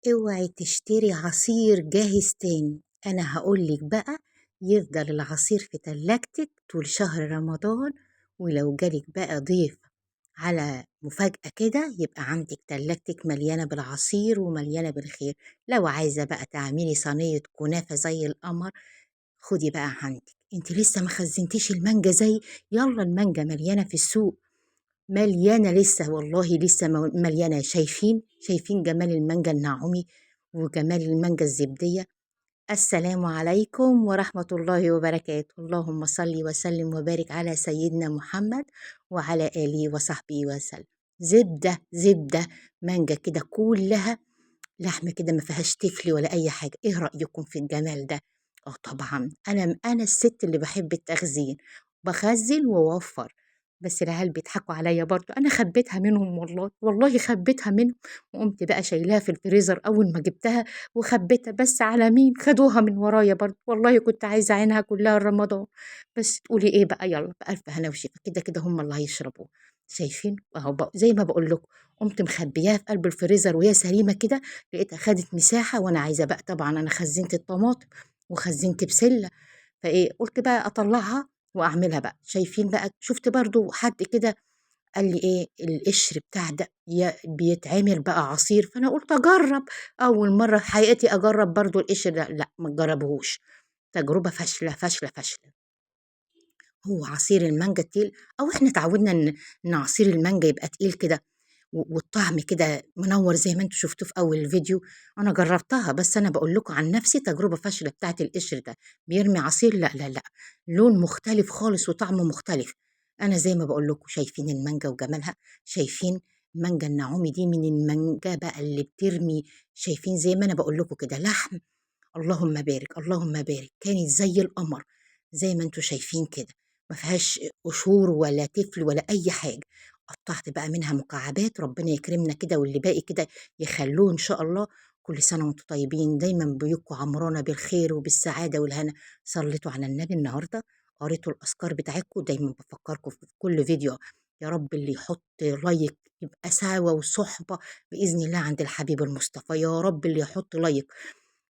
اوعي تشتري عصير جاهز تاني. انا هقولك بقى، يفضل العصير في تلاجتك طول شهر رمضان. ولو جالك بقى ضيف على مفاجأة كده، يبقى عندك تلاجتك مليانة بالعصير ومليانة بالخير. لو عايزة بقى تعملي صينية كنافة زي القمر، خدي بقى عندك. انت لسه ما خزنتيش المانجا زي. يلا، المانجا مليانة في السوق، مليانة لسه، والله لسه مليانة. شايفين جمال المانجا الناعمي وجمال المانجا الزبدية. السلام عليكم ورحمة الله وبركاته. اللهم صل وسلم وبارك على سيدنا محمد وعلى آله وصحبه وسلم. زبدة زبدة، مانجا كده كلها لحمة كده، ما فيهاش تفل ولا أي حاجة. إيه رأيكم في الجمال ده؟ طبعا أنا الست اللي بحب التخزين، بخزن وأوفر. بس العيال بيضحكوا عليا برضو، أنا خبيتها منهم، والله خبيتها منهم. وقمت بقى شايلاها في الفريزر أول ما جبتها، وخبيتها. بس على مين خدوها من ورايا برضو؟ والله كنت عايزة عينها كلها رمضان. بس تقولي إيه بقى؟ يلا بألف هنا وشفا، كده كده هم اللي هيشربوا. شايفين أهو بقى زي ما بقول لكم. قمت مخبياها في قلب الفريزر وهي سليمة كده، لقيتها خدت مساحة. وانا عايزة بقى، طبعا انا خزنت الطماطم وخزنت بسلة، فايه قلت بقى اطلعها واعملها بقى. شايفين بقى؟ شفت برضو حد كده قال لي ايه القشر بتاع ده بيتعمل بقى عصير، فانا قلت اجرب. اول مرة في حياتي اجرب برضو القشر ده. لا، ما تجربوش، تجربة فاشلة فاشلة فاشلة. هو عصير المانجا تقيل، او احنا اتعودنا ان عصير المانجا يبقى تقيل كده، والطعم كده منور زي ما انتم شفتوا في اول الفيديو. انا جربتها، بس انا بقول لكم عن نفسي تجربه فاشله بتاعت القشر ده. بيرمي عصير، لا لا لا، لون مختلف خالص وطعم مختلف. انا زي ما بقول لكم، شايفين المانجا وجمالها؟ شايفين المانجا النعومي دي من المانجا بقى اللي بترمي؟ شايفين زي ما انا بقول لكم كده لحم؟ اللهم بارك اللهم بارك، كانت زي القمر، زي ما انتوا شايفين كده. ما فيهاش قشور ولا تفل ولا اي حاجه. قطعت بقى منها مكعبات، ربنا يكرمنا كده واللي باقي كده يخلوه ان شاء الله. كل سنه وانتم طيبين، دايما بيوتكم عمرانه بالخير وبالسعاده والهنا. صليتوا على النبي النهارده، قريتوا الاذكار بتاعتكم. دايما بفكركم في كل فيديو، يا رب اللي يحط لايك يبقى ساوى وصحبه باذن الله عند الحبيب المصطفى. يا رب اللي يحط لايك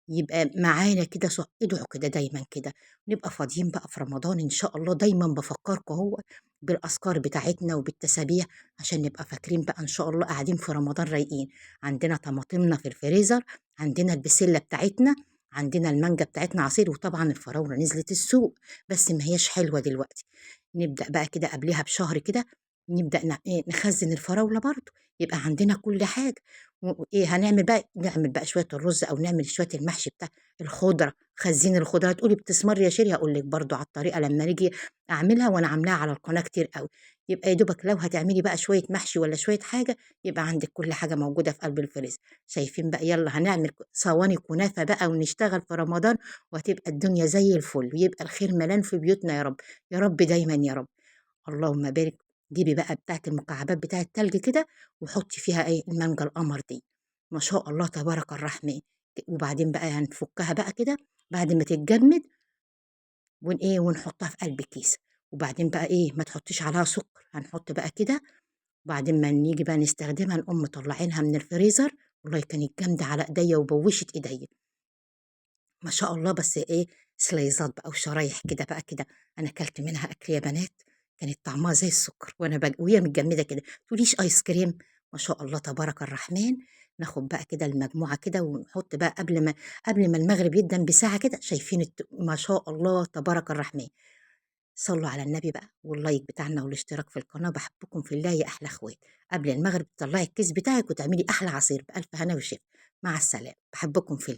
يبقى معانا كده ادعوا كده دايما كده. نبقى فاضيين بقى في رمضان ان شاء الله. دايما بفكركم هو بالاذكار بتاعتنا وبالتسابيح، عشان نبقى فاكرين بقى ان شاء الله قاعدين في رمضان رايقين. عندنا طماطمنا في الفريزر، عندنا البسله بتاعتنا، عندنا المانجا بتاعتنا عصير، وطبعا الفراوله نزلت السوق بس ما هياش حلوه دلوقتي. نبدا بقى كده قبلها بشهر كده، نبدا نخزن الفراوله برضو، يبقى عندنا كل حاجه. وإيه هنعمل بقى؟ نعمل بقى شوية الرز أو نعمل شوية المحشي بتاع الخضرة. خزين الخضرة. تقولي بتسمر يا شيري؟ هقول لك برضو على الطريقة لما نيجي أعملها، وأنا عاملاها على القناة كتير قوي. يبقى يا دوبك لو هتعملي بقى شوية محشي ولا شوية حاجة، يبقى عندك كل حاجة موجودة في قلب الفريزر. شايفين بقى؟ يلا هنعمل صواني كنافة بقى ونشتغل في رمضان، وهتبقى الدنيا زي الفل، ويبقى الخير ملان في بيوتنا يا رب. يا رب دايما يا رب. اللهم بارك. جيبي بقى بتاعت المكعبات بتاع التلج كده، وحطي فيها ايه المانجا القمر دي، ما شاء الله تبارك الرحمن. وبعدين بقى هنفكها بقى كده بعد ما تتجمد، ونحطها في قلب كيس. وبعدين بقى ايه، ما تحطيش عليها سكر، هنحط بقى كده. وبعدين ما نيجي بقى نستخدمها، نقوم مطلعينها من الفريزر. والله كانت جامده على ايديا وبوشت ايديا، ما شاء الله. بس ايه، سلايزات بقى وشرايح كده بقى كده. انا اكلت منها اكل يا بنات، كانت طعمها زي السكر، وهي متجمده كده. تقوليش ايس كريم؟ ما شاء الله تبارك الرحمن. ناخد بقى كده المجموعه كده، ونحط بقى قبل ما المغرب يدن بساعه كده. شايفين ما شاء الله تبارك الرحمن. صلوا على النبي بقى، واللايك بتاعنا والاشتراك في القناه. بحبكم في الله يا احلى اخوات. قبل المغرب تطلعي الكيس بتاعك وتعملي احلى عصير بالف هنا وشفا. مع السلامه، بحبكم في الله.